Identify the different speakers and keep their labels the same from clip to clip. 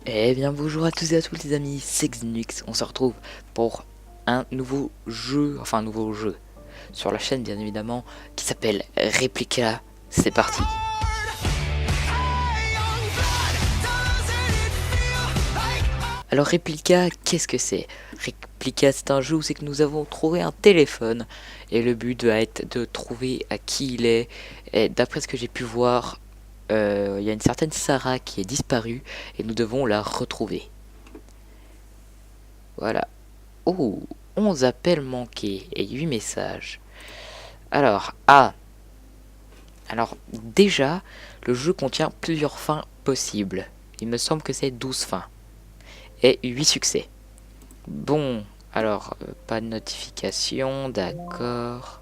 Speaker 1: Eh bien bonjour à tous et à tous les amis, c'est Xenux. On se retrouve pour un nouveau jeu, sur la chaîne bien évidemment, qui s'appelle Replica. C'est parti. Alors Replica, qu'est-ce que c'est? Replica, c'est un jeu où c'est que nous avons trouvé un téléphone et le but va être de trouver à qui il est. Et d'après ce que j'ai pu voir, il y a une certaine Sarah qui est disparue et nous devons la retrouver. Voilà. Oh, 11 appels manqués et 8 messages. Alors, alors déjà, le jeu contient plusieurs fins possibles. Il me semble que c'est 12 fins. Et 8 succès. Bon, alors, pas de notification, d'accord.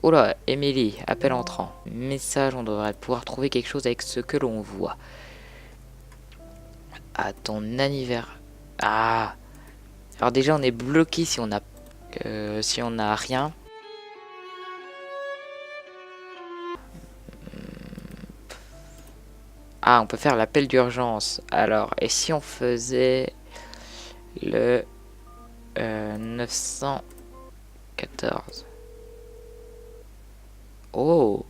Speaker 1: Oh là, Emily, appel entrant. Message, on devrait pouvoir trouver quelque chose avec ce que l'on voit. À ton anniversaire. Ah. Alors déjà, on est bloqué si on a rien. Ah, on peut faire l'appel d'urgence. Alors, et si on faisait le 914? Oh,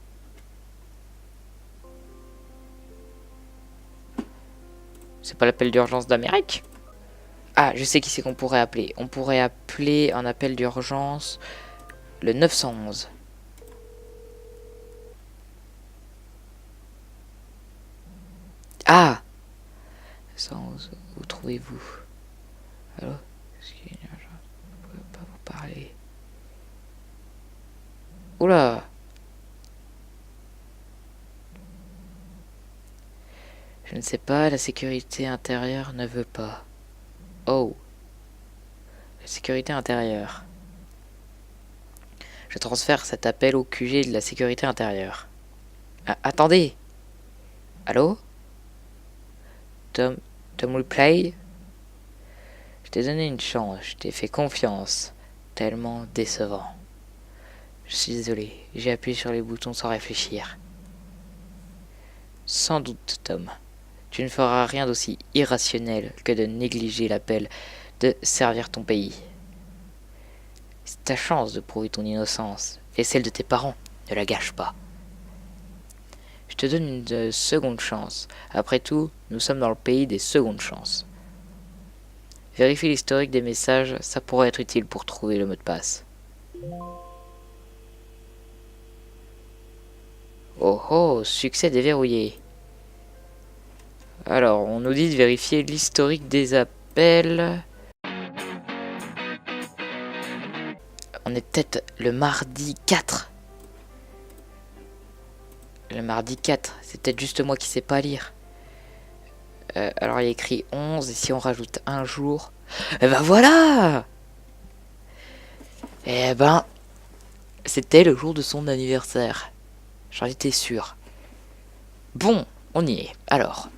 Speaker 1: c'est pas l'appel d'urgence d'Amérique? Ah, je sais qui c'est qu'on pourrait appeler. On pourrait appeler un appel d'urgence le 911. Ah, 911, où trouvez-vous? Allô? Est-ce qu'il y a une urgence? Je ne peux pas vous parler. Oula! Je ne sais pas, la sécurité intérieure ne veut pas. Oh, la sécurité intérieure. Je transfère cet appel au QG de la sécurité intérieure. Ah, attendez! Allô? Tom Replay? Je t'ai donné une chance, je t'ai fait confiance. Tellement décevant. Je suis désolé, j'ai appuyé sur les boutons sans réfléchir. Sans doute, Tom. Tu ne feras rien d'aussi irrationnel que de négliger l'appel de servir ton pays. C'est ta chance de prouver ton innocence, et celle de tes parents. Ne la gâche pas. Je te donne une seconde chance. Après tout, nous sommes dans le pays des secondes chances. Vérifie l'historique des messages, ça pourrait être utile pour trouver le mot de passe. Oh oh, succès déverrouillé. Alors, on nous dit de vérifier l'historique des appels. On est peut-être le mardi 4. Le mardi 4, c'est peut-être juste moi qui sais pas lire. Alors il y a écrit 11, et si on rajoute un jour... Eh ben voilà! Eh ben, c'était le jour de son anniversaire. J'en étais sûr. Bon, on y est. Alors,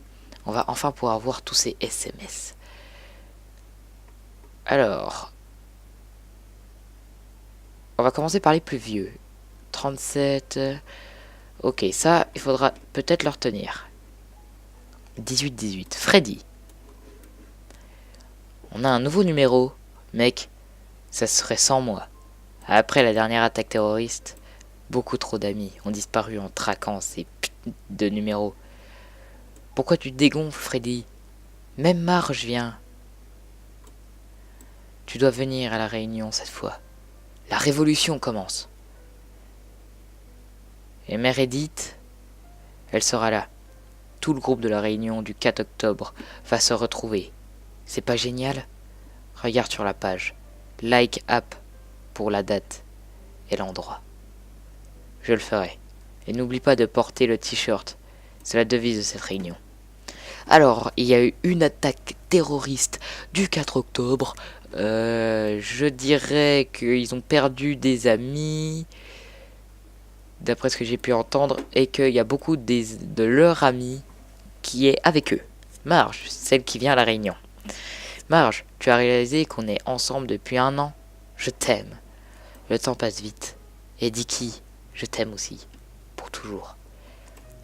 Speaker 1: on va enfin pouvoir voir tous ces SMS. Alors, on va commencer par les plus vieux. 37... Ok, ça, il faudra peut-être le retenir. 18-18. Freddy. On a un nouveau numéro. Mec, ça serait sans moi. Après la dernière attaque terroriste, beaucoup trop d'amis ont disparu en traquant ces putains de numéros. Pourquoi tu te dégonfles, Freddy? Même Marge vient. Tu dois venir à la réunion cette fois. La révolution commence. Et Mère Edith, elle sera là. Tout le groupe de la réunion du 4 octobre va se retrouver. C'est pas génial? Regarde sur la page. Like app pour la date et l'endroit. Je le ferai. Et n'oublie pas de porter le t-shirt. C'est la devise de cette réunion. Alors, il y a eu une attaque terroriste du 4 octobre. Je dirais qu'ils ont perdu des amis, d'après ce que j'ai pu entendre, et qu'il y a beaucoup de leurs amis qui est avec eux. Marge, celle qui vient à la réunion. Marge, tu as réalisé qu'on est ensemble depuis 1 an? Je t'aime. Le temps passe vite. Et Dicky, je t'aime aussi. Pour toujours.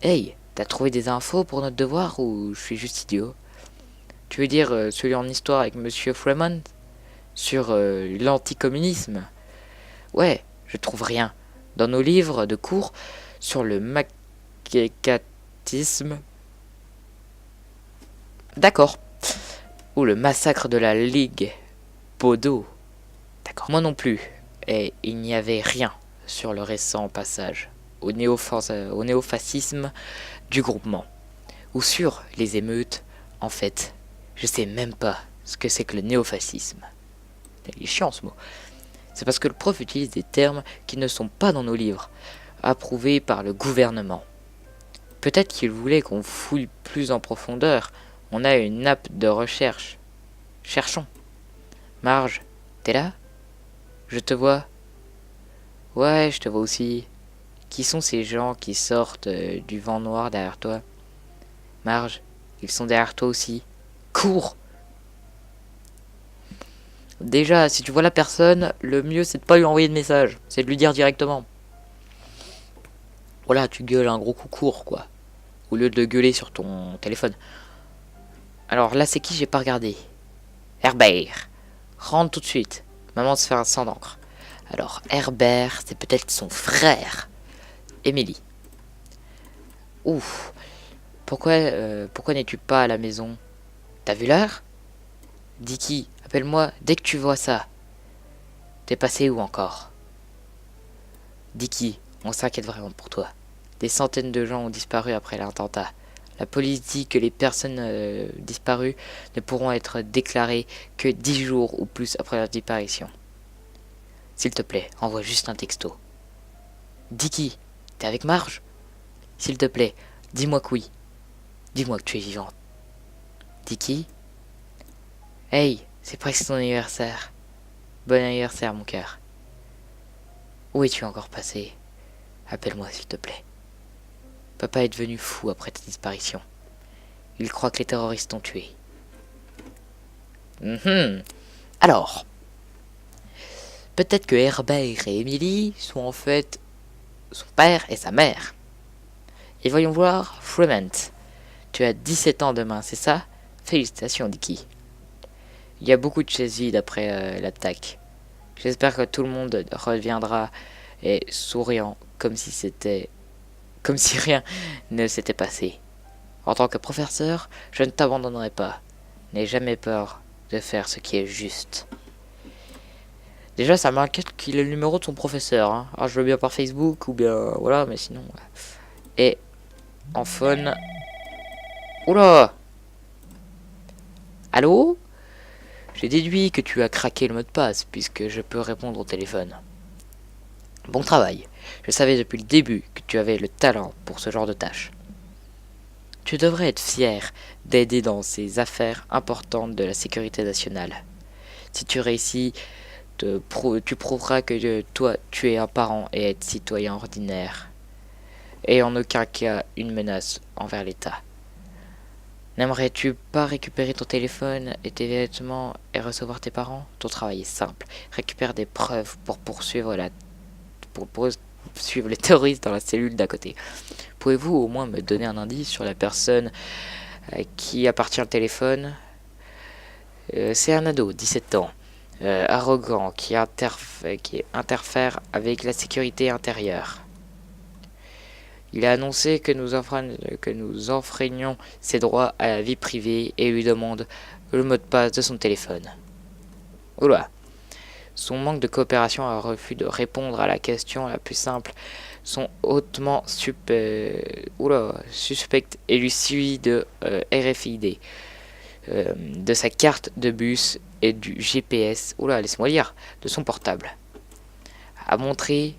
Speaker 1: Hey, t'as trouvé des infos pour notre devoir ou je suis juste idiot? Tu veux dire celui en histoire avec Monsieur Fremont? Sur l'anticommunisme? Ouais, je trouve rien. Dans nos livres de cours sur le maquecatisme. D'accord. Ou le massacre de la Ligue Bodo. D'accord. Moi non plus. Et il n'y avait rien sur le récent passage au néofascisme du groupement. Ou sur les émeutes. En fait, je sais même pas ce que c'est que le néofascisme. Il est chiant ce mot. C'est parce que le prof utilise des termes qui ne sont pas dans nos livres, approuvés par le gouvernement. Peut-être qu'il voulait qu'on fouille plus en profondeur. On a une nappe de recherche. Cherchons. Marge, t'es là? Je te vois. Ouais, je te vois aussi. Qui sont ces gens qui sortent du vent noir derrière toi? Marge, ils sont derrière toi aussi. Cours! Déjà, si tu vois la personne, le mieux c'est de pas lui envoyer de message. C'est de lui dire directement. Voilà, tu gueules un gros coup court, quoi. Au lieu de gueuler sur ton téléphone. Alors là, c'est qui? J'ai pas regardé. Herbert. Rentre tout de suite. Maman se fait un sang d'encre. Alors, Herbert, c'est peut-être son frère. Émilie. Ouf. Pourquoi n'es-tu pas à la maison? T'as vu l'heure? Dicky, appelle-moi dès que tu vois ça. T'es passé où encore? Dicky, on s'inquiète vraiment pour toi. Des centaines de gens ont disparu après l'attentat. La police dit que les personnes disparues ne pourront être déclarées que 10 jours ou plus après leur disparition. S'il te plaît, envoie juste un texto. Dicky, t'es avec Marge? S'il te plaît, dis-moi que oui. Dis-moi que tu es vivante. Dicky? Hey, c'est presque ton anniversaire. Bon anniversaire, mon cœur. Où es-tu encore passé? Appelle-moi, s'il te plaît. Papa est devenu fou après ta disparition. Il croit que les terroristes t'ont tué. Alors, peut-être que Herbert et Emily sont en fait son père et sa mère. Et voyons voir, Fremont. Tu as 17 ans demain, c'est ça? Félicitations, Dicky. Il y a beaucoup de chaises vides après l'attaque. J'espère que tout le monde reviendra et souriant comme si rien ne s'était passé. En tant que professeur, je ne t'abandonnerai pas. N'aie jamais peur de faire ce qui est juste. Déjà, ça m'inquiète qu'il ait le numéro de son professeur. Hein. Alors, je veux bien par Facebook ou bien voilà, mais sinon. Et en phone. Oula! Allô? J'ai déduit que tu as craqué le mot de passe puisque je peux répondre au téléphone. Bon travail. Je savais depuis le début que tu avais le talent pour ce genre de tâches. Tu devrais être fier d'aider dans ces affaires importantes de la sécurité nationale. Si tu réussis, tu prouveras que toi, tu es un parent et être citoyen ordinaire. Et en aucun cas une menace envers l'État. N'aimerais-tu pas récupérer ton téléphone et tes vêtements et recevoir tes parents? Ton travail est simple. Récupère des preuves pour poursuivre les terroristes dans la cellule d'à côté. Pouvez-vous au moins me donner un indice sur la personne à qui appartient le téléphone? C'est un ado, 17 ans, arrogant, qui interfère avec la sécurité intérieure. Il a annoncé que nous enfreignions ses droits à la vie privée et lui demande le mot de passe de son téléphone. Oula. Son manque de coopération et un refus de répondre à la question la plus simple sont hautement suspects et lui suit de RFID, de sa carte de bus et du GPS, laissez-moi lire, de son portable. A montré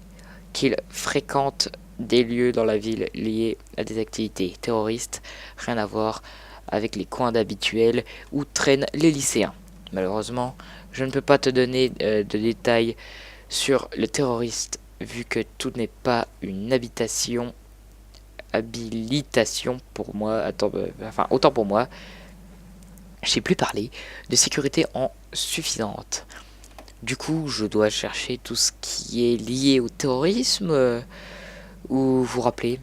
Speaker 1: qu'il fréquente des lieux dans la ville liés à des activités terroristes, rien à voir avec les coins d'habituels où traînent les lycéens. Malheureusement, je ne peux pas te donner de détails sur le terroriste vu que tout n'est pas une habilitation pour moi. Autant pour moi, je sais plus parler de sécurité en suffisante. Du coup, je dois chercher tout ce qui est lié au terrorisme ou vous rappelez,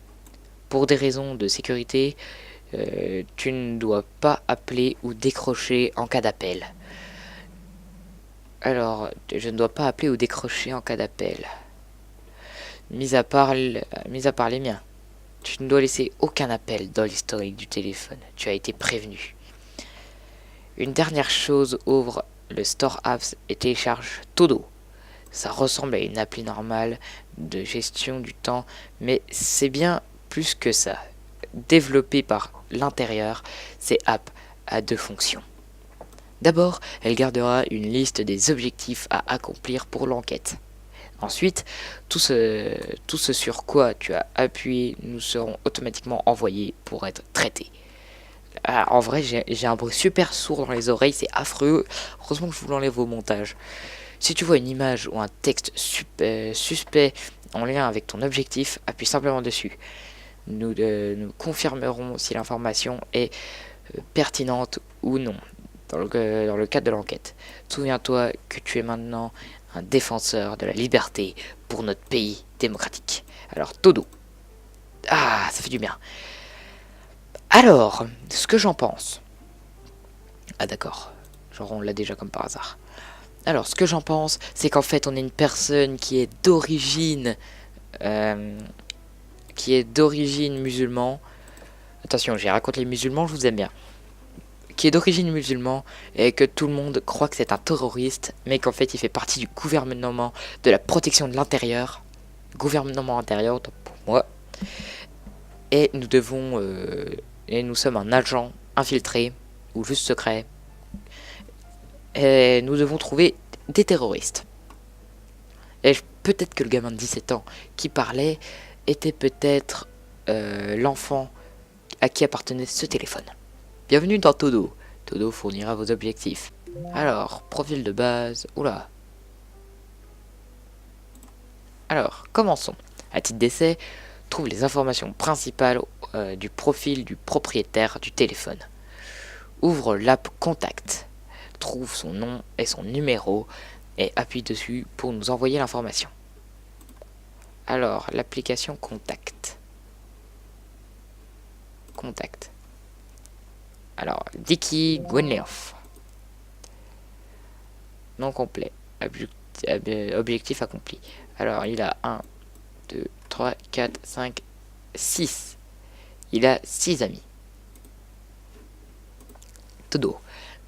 Speaker 1: pour des raisons de sécurité, Tu ne dois pas appeler ou décrocher en cas d'appel. Alors, je ne dois pas appeler ou décrocher en cas d'appel. Mis à part les miens. Tu ne dois laisser aucun appel dans l'historique du téléphone. Tu as été prévenu. Une dernière chose, ouvre le Store Apps et télécharge Todo. Ça ressemble à une appli normale de gestion du temps, mais c'est bien plus que ça. Développée par l'intérieur, cette app a deux fonctions. D'abord, elle gardera une liste des objectifs à accomplir pour l'enquête. Ensuite, tout ce sur quoi tu as appuyé nous seront automatiquement envoyés pour être traités. Ah, en vrai, j'ai un bruit super sourd dans les oreilles, c'est affreux. Heureusement que je vous l'enlève au montage. Si tu vois une image ou un texte suspect en lien avec ton objectif, appuie simplement dessus. Nous confirmerons si l'information est pertinente ou non dans le cadre de l'enquête. Souviens-toi que tu es maintenant un défenseur de la liberté pour notre pays démocratique. Alors, Todo. Ah, ça fait du bien. Alors, ce que j'en pense. Ah d'accord, genre on l'a déjà comme par hasard. Alors, ce que j'en pense, c'est qu'en fait, on est une personne qui est d'origine musulman. Attention, j'ai raconté les musulmans, je vous aime bien. Qui est d'origine musulman et que tout le monde croit que c'est un terroriste, mais qu'en fait, il fait partie du gouvernement de la protection de l'intérieur. Gouvernement intérieur, donc pour moi. Et nous sommes un agent infiltré ou juste secret. Et nous devons trouver des terroristes. Et peut-être que le gamin de 17 ans qui parlait était peut-être l'enfant à qui appartenait ce téléphone. Bienvenue dans Todo. Todo fournira vos objectifs. Alors, profil de base. Oula. Alors, commençons. À titre d'essai, trouve les informations principales du profil du propriétaire du téléphone. Ouvre l'app Contact. Trouve son nom et son numéro et appuie dessus pour nous envoyer l'information. Alors, l'application Contact. Alors, Dicky Gwenleoff. Nom complet. Objectif accompli. Alors, il a 1, 2, 3, 4, 5, 6. Il a 6 amis. Todo.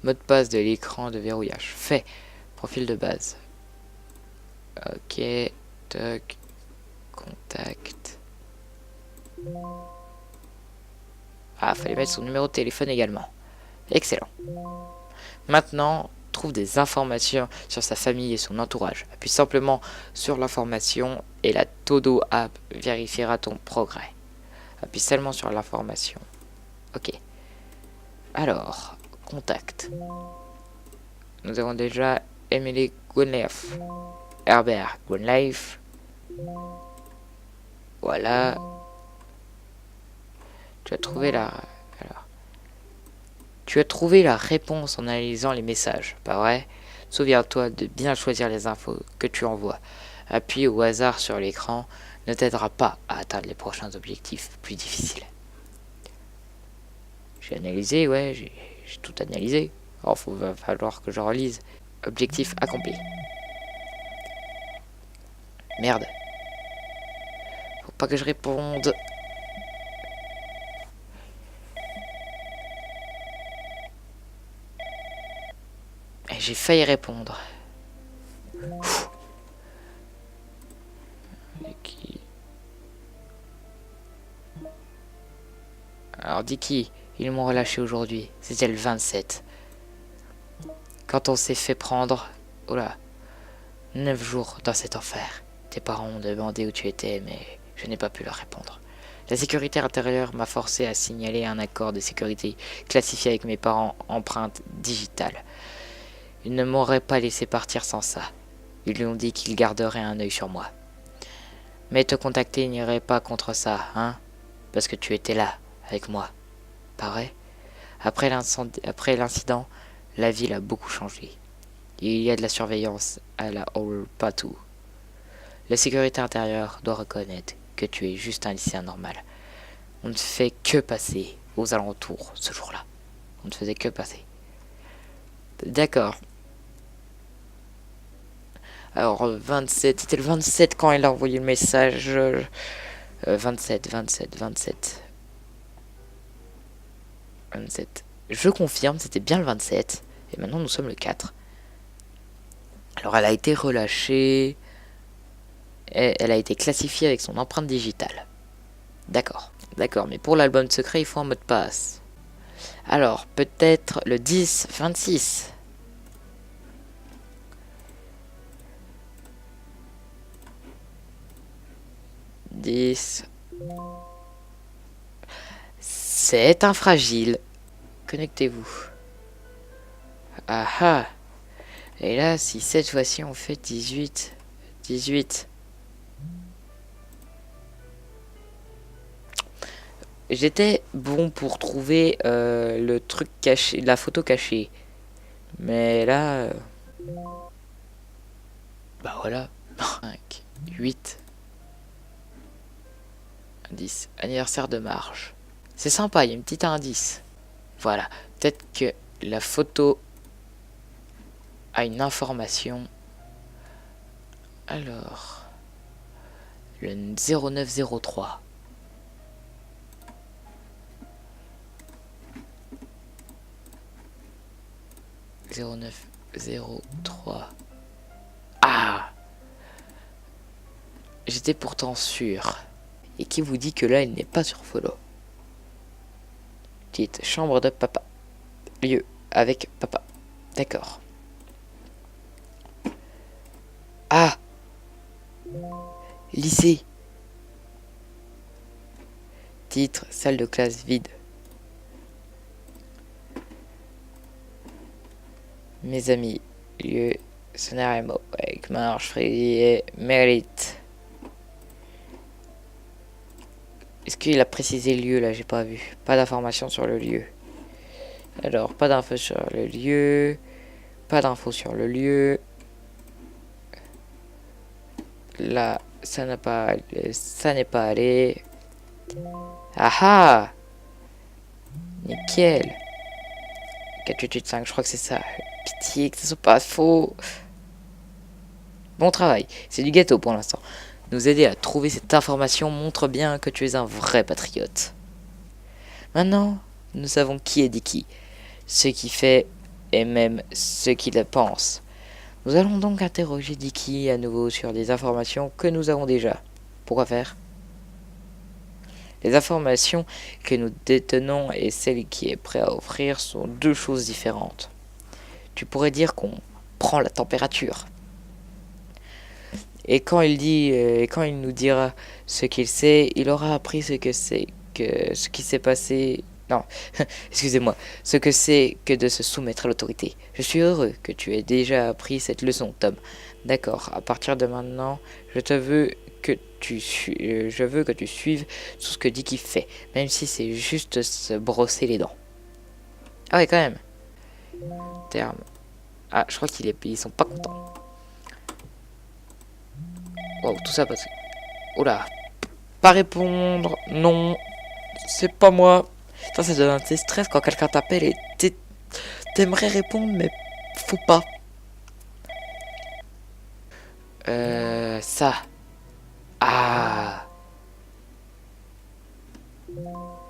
Speaker 1: Mot de passe de l'écran de verrouillage. Fait. Profil de base. Ok. Toc. Contact. Ah, fallait mettre son numéro de téléphone également. Excellent. Maintenant, trouve des informations sur sa famille et son entourage. Appuie simplement sur l'information et la Todo app vérifiera ton progrès. Appuie seulement sur l'information. Ok. Alors, contact. Nous avons déjà Emily Gwenleoff, Herbert Gwenleoff. Voilà. Tu as trouvé la réponse en analysant les messages, pas vrai? Souviens-toi de bien choisir les infos que tu envoies. Appuyer au hasard sur l'écran ne t'aidera pas à atteindre les prochains objectifs plus difficiles. J'ai analysé, ouais, j'ai tout analysé. Alors, va falloir que je relise. Objectif accompli. Merde. Faut pas que je réponde. J'ai failli répondre. Alors Dicky, ils m'ont relâché aujourd'hui. C'était le 27. Quand on s'est fait prendre... Oh là. 9 jours dans cet enfer. Tes parents m'ont demandé où tu étais, mais je n'ai pas pu leur répondre. La sécurité intérieure m'a forcé à signaler un accord de sécurité classifié avec mes parents empreinte digitale. Ils ne m'auraient pas laissé partir sans ça. Ils lui ont dit qu'ils garderaient un œil sur moi. Mais te contacter n'irait pas contre ça, hein? Parce que tu étais là, avec moi. Pas vrai? Après l'incident, la ville a beaucoup changé. Il y a de la surveillance à la hall partout. La sécurité intérieure doit reconnaître que tu es juste un lycéen normal. On ne fait que passer aux alentours ce jour-là. On ne faisait que passer. D'accord. Alors, 27, c'était le 27 quand elle a envoyé le message. 27. Je confirme, c'était bien le 27. Et maintenant, nous sommes le 4. Alors, elle a été relâchée. Et elle a été classifiée avec son empreinte digitale. D'accord. D'accord, mais pour l'album secret, il faut un mot de passe. Alors, peut-être le 10-26. 10. C'est infragile. Connectez-vous. Ah ah. Et là, si cette fois-ci on fait 18. 18. J'étais bon pour trouver le truc caché, la photo cachée. Mais là... bah voilà. 5, 8, 10. Anniversaire de Marge. C'est sympa, il y a un petit indice. Voilà. Peut-être que la photo a une information. Alors... le 0903. 0903. Ah! J'étais pourtant sûr. Et qui vous dit que là, il n'est pas sur follow? Petite chambre de papa. Lieu avec papa. D'accord. Ah! Lycée. Titre, salle de classe vide. Mes amis, lieu, scénario avec Marge, Freddy et Merit. Est-ce qu'il a précisé le lieu là? J'ai pas vu. Pas d'informations sur le lieu. Alors, pas d'infos sur le lieu. Pas d'infos sur le lieu. Là, ça n'est pas allé. Ah ah! Nickel. 485, je crois que c'est ça. Pitié que ce soit pas faux. Bon travail, c'est du gâteau pour l'instant. Nous aider à trouver cette information montre bien que tu es un vrai patriote. Maintenant, nous savons qui est Dicky, ce qu'il fait et même ce qu'il pense. Nous allons donc interroger Dicky à nouveau sur des informations que nous avons déjà. Pourquoi faire? Les informations que nous détenons et celles qu'il est prêt à offrir sont deux choses différentes. Tu pourrais dire qu'on prend la température. Et quand il nous dira ce qu'il sait, il aura appris ce qui s'est passé. Non, excusez-moi, ce que c'est que de se soumettre à l'autorité. Je suis heureux que tu aies déjà appris cette leçon, Tom. D'accord, à partir de maintenant, je veux que tu suives tout ce que Dicky fait, même si c'est juste se brosser les dents. Ah ouais, quand même. Terme. Ah, je crois ils sont pas contents. Wow, tout ça parce que... Oula. Pas répondre. Non. C'est pas moi. Ça donne un stress quand quelqu'un t'appelle et t'aimerais répondre, mais faut pas. Ça. Ah.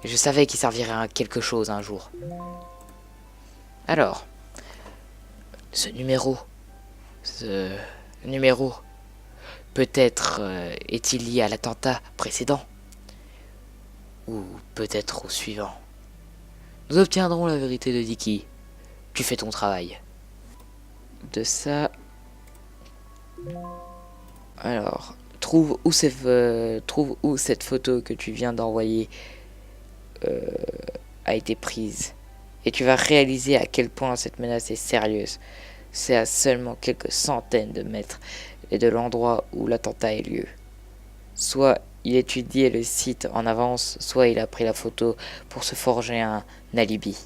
Speaker 1: Je savais qu'il servirait à quelque chose un jour. Alors. Ce numéro. Peut-être est-il lié à l'attentat précédent. Ou peut-être au suivant. Nous obtiendrons la vérité de Dicky. Tu fais ton travail. De ça... Alors, trouve où cette photo que tu viens d'envoyer a été prise. Et tu vas réaliser à quel point cette menace est sérieuse. C'est à seulement quelques centaines de mètres et de l'endroit où l'attentat a eu lieu. Soit il étudiait le site en avance, soit il a pris la photo pour se forger un alibi.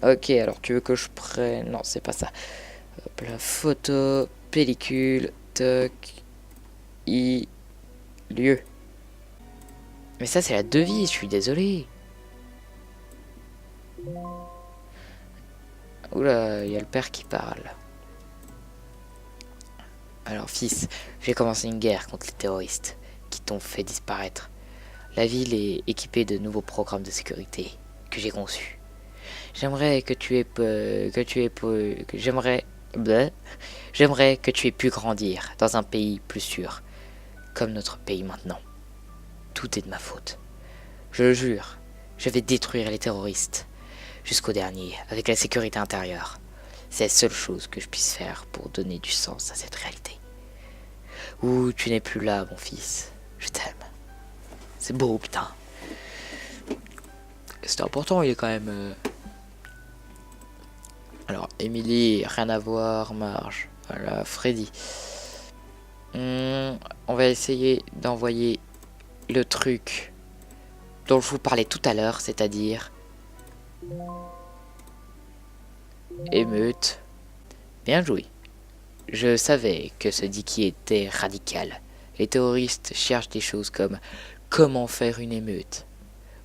Speaker 1: Ok, alors tu veux que je prenne... Non, c'est pas ça. Hop, la photo, pellicule, toc, lieu. Mais ça, c'est la devise, je suis désolé. Oula, il y a le père qui parle. Alors fils, j'ai commencé une guerre contre les terroristes qui t'ont fait disparaître. La ville est équipée de nouveaux programmes de sécurité que j'ai conçus. J'aimerais que tu aies j'aimerais que tu aies pu grandir dans un pays plus sûr, comme notre pays maintenant. Tout est de ma faute. Je le jure, je vais détruire les terroristes jusqu'au dernier avec la sécurité intérieure. C'est la seule chose que je puisse faire pour donner du sens à cette réalité. Ouh, tu n'es plus là, mon fils. Je t'aime. C'est beau, putain. C'est important, il est quand même... Alors, Emily, rien à voir, Marge. Voilà, Freddy. On va essayer d'envoyer le truc dont je vous parlais tout à l'heure, c'est-à-dire... émeute. Bien joué. Je savais que ce Dicky était radical. Les terroristes cherchent des choses comme comment faire une émeute.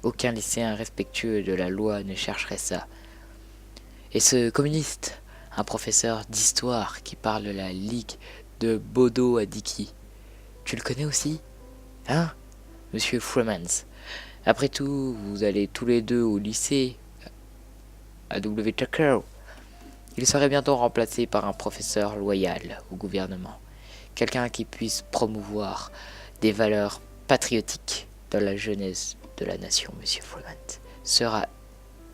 Speaker 1: Aucun lycéen respectueux de la loi ne chercherait ça. Et ce communiste, un professeur d'histoire qui parle de la ligue de Bodo à Dicky. Tu le connais aussi? Hein, Monsieur Freemans? Après tout, vous allez tous les deux au lycée à W. Tucker. Il serait bientôt remplacé par un professeur loyal au gouvernement. Quelqu'un qui puisse promouvoir des valeurs patriotiques dans la jeunesse de la nation, Monsieur Freeman, sera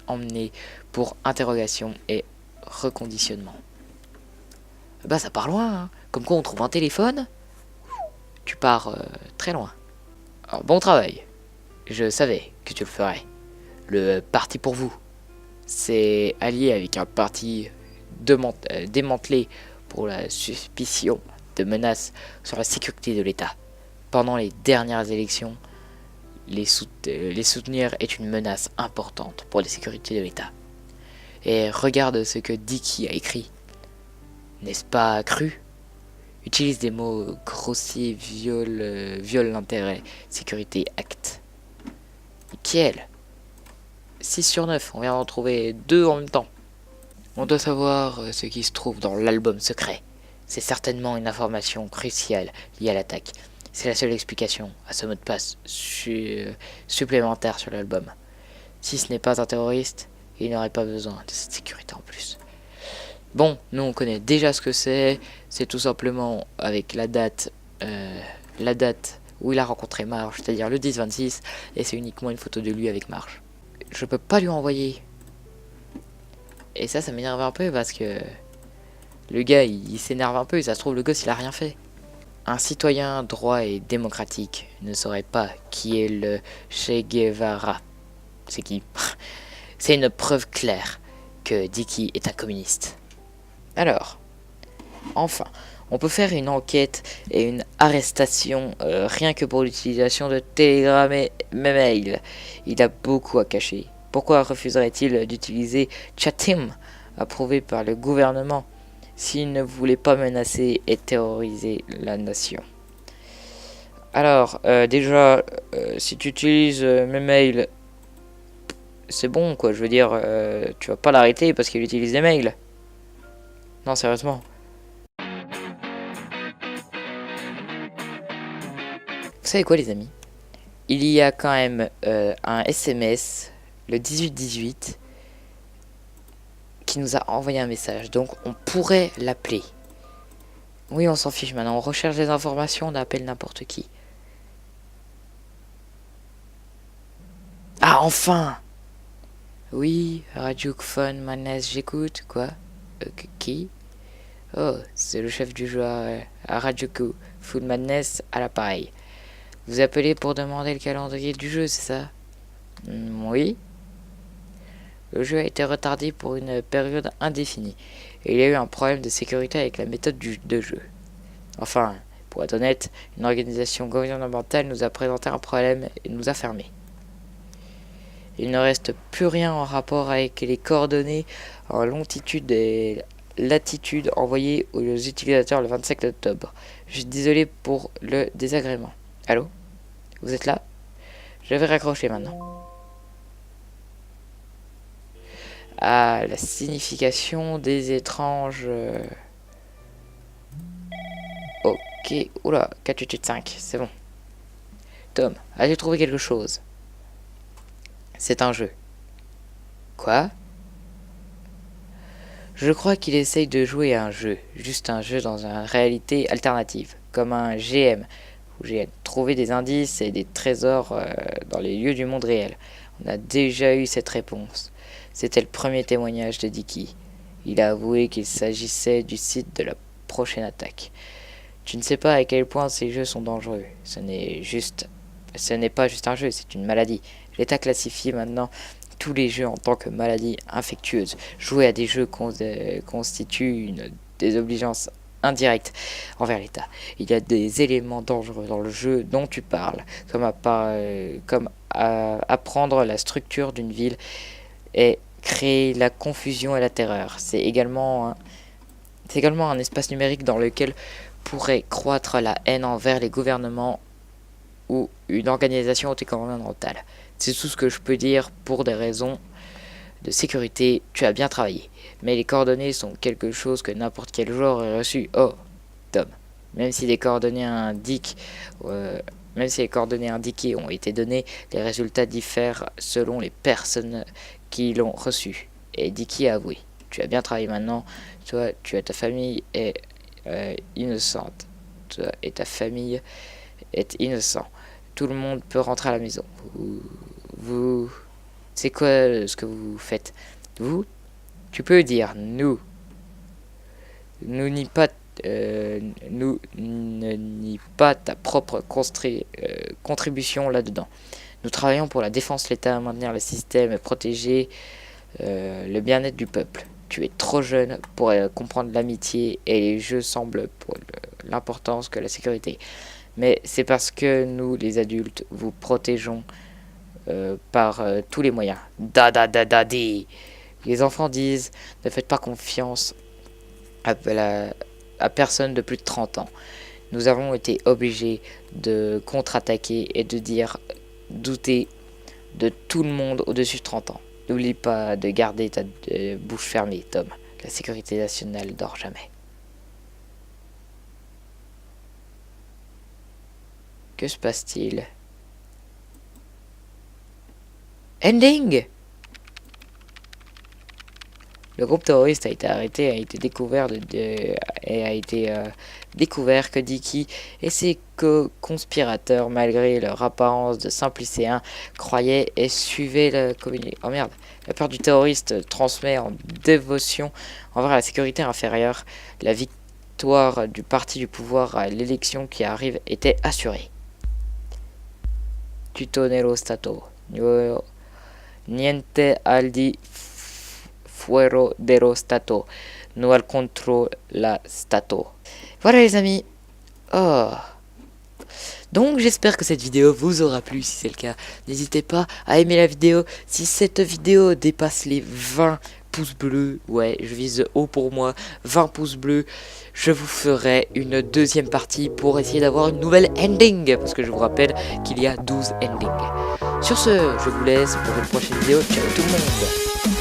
Speaker 1: emmené pour interrogation et reconditionnement. Bah ça part loin, hein. Comme quoi on trouve un téléphone, tu pars très loin. Alors bon travail, je savais que tu le ferais. Le parti pour vous, c'est allié avec un parti démantelé pour la suspicion de menaces sur la sécurité de l'État. Pendant les dernières élections, les soutenir est une menace importante pour la sécurité de l'État. Et regarde ce que Dicky a écrit. N'est-ce pas cru? Utilise des mots grossiers, viole l'intérêt, sécurité, acte. Nickel. 6 sur 9, on vient d'en trouver 2 en même temps. On doit savoir ce qui se trouve dans l'album secret. C'est certainement une information cruciale liée à l'attaque. C'est la seule explication à ce mot de passe supplémentaire sur l'album. Si ce n'est pas un terroriste, il n'aurait pas besoin de cette sécurité en plus. Bon, nous on connaît déjà ce que c'est. C'est tout simplement avec la date où il a rencontré Marge, c'est-à-dire le 10-26, et c'est uniquement une photo de lui avec Marge. Je peux pas lui envoyer. Et ça m'énerve un peu parce que le gars il s'énerve un peu et ça se trouve le gosse il a rien fait. Un citoyen droit et démocratique ne saurait pas qui est le Che Guevara. C'est qui? C'est une preuve claire que Dicky est un communiste. Alors, enfin, on peut faire une enquête et une arrestation rien que pour l'utilisation de Telegram et mail. Il a beaucoup à cacher. Pourquoi refuserait-il d'utiliser Chatim, approuvé par le gouvernement, s'il ne voulait pas menacer et terroriser la nation? Alors, déjà, si tu utilises mes mails, c'est bon, quoi. Je veux dire, tu vas pas l'arrêter parce qu'il utilise des mails. Non, sérieusement. Vous savez quoi, les amis? Il y a quand même un SMS, le 18-18, qui nous a envoyé un message. Donc, on pourrait l'appeler. Oui, on s'en fiche maintenant. On recherche des informations, on appelle n'importe qui. Ah, enfin! Oui, Radio Phone, Manès, j'écoute. Quoi? Qui? Oh, c'est le chef du joueur à Radio Food Madness à l'appareil. Vous appelez pour demander le calendrier du jeu, c'est ça? Oui. Le jeu a été retardé pour une période indéfinie. Et il y a eu un problème de sécurité avec la méthode de jeu. Enfin, pour être honnête, une organisation gouvernementale nous a présenté un problème et nous a fermés. Il ne reste plus rien en rapport avec les coordonnées en longitude et latitude envoyées aux utilisateurs le 25 octobre. Je suis désolé pour le désagrément. Allô? Vous êtes là? Je vais raccrocher maintenant. à la signification des étranges... Ok, oula, 485, c'est bon. Tom, as-tu trouvé quelque chose? C'est un jeu. Quoi? Je crois qu'il essaye de jouer à un jeu, juste un jeu dans une réalité alternative, comme un GM, où j'ai trouvé des indices et des trésors dans les lieux du monde réel. On a déjà eu cette réponse. C'était le premier témoignage de Dicky. Il a avoué qu'il s'agissait du site de la prochaine attaque. Tu ne sais pas à quel point ces jeux sont dangereux. Ce n'est pas juste un jeu, c'est une maladie. L'État classifie maintenant tous les jeux en tant que maladie infectieuse. Jouer à des jeux constitue une désobligeance indirecte envers l'État. Il y a des éléments dangereux dans le jeu dont tu parles, comme apprendre la structure d'une ville et créer la confusion et la terreur. C'est également un espace numérique dans lequel pourrait croître la haine envers les gouvernements ou une organisation antigouvernementale. C'est tout ce que je peux dire pour des raisons de sécurité. Tu as bien travaillé. Mais les coordonnées sont quelque chose que n'importe quel joueur aurait reçu. Oh, Tom. Même si les coordonnées indiquées ont été données, les résultats diffèrent selon les personnes qui l'ont reçu. Et Dicky a avoué. Tu as bien travaillé maintenant. Toi, ta famille est innocente. Toi et ta famille est innocent. Tout le monde peut rentrer à la maison. Vous... C'est quoi ce que vous faites? Vous? Tu peux dire nous. Nous nie pas ta propre contribution là-dedans. Nous travaillons pour la défense de l'État, maintenir le système et protéger le bien-être du peuple. Tu es trop jeune pour comprendre l'amitié et les jeux semblent pour l'importance que la sécurité. Mais c'est parce que nous, les adultes, vous protégeons par tous les moyens. Di. Les enfants disent, ne faites pas confiance à personne de plus de 30 ans. Nous avons été obligés de contre-attaquer et de douter de tout le monde au-dessus de 30 ans. N'oublie pas de garder ta bouche fermée, Tom. La sécurité nationale dort jamais. Que se passe-t-il? Ending! Le groupe terroriste a été arrêté, a été découvert découvert que Dicky et ses conspirateurs, malgré leur apparence de simples lycéens, croyaient et suivaient la communauté. Oh merde! La peur du terroriste transmet en dévotion envers la sécurité inférieure. La victoire du parti du pouvoir à l'élection qui arrive était assurée. Tutto nello Stato. Niente al di fuori dello Stato. No al contro la Stato. Voilà les amis. Oh. Donc j'espère que cette vidéo vous aura plu. Si c'est le cas, n'hésitez pas à aimer la vidéo. Si cette vidéo dépasse les 20 pouces bleus, ouais, je vise haut pour moi, 20 pouces bleus, je vous ferai une deuxième partie pour essayer d'avoir une nouvelle ending, parce que je vous rappelle qu'il y a 12 endings. Sur ce, je vous laisse pour une prochaine vidéo. Ciao tout le monde.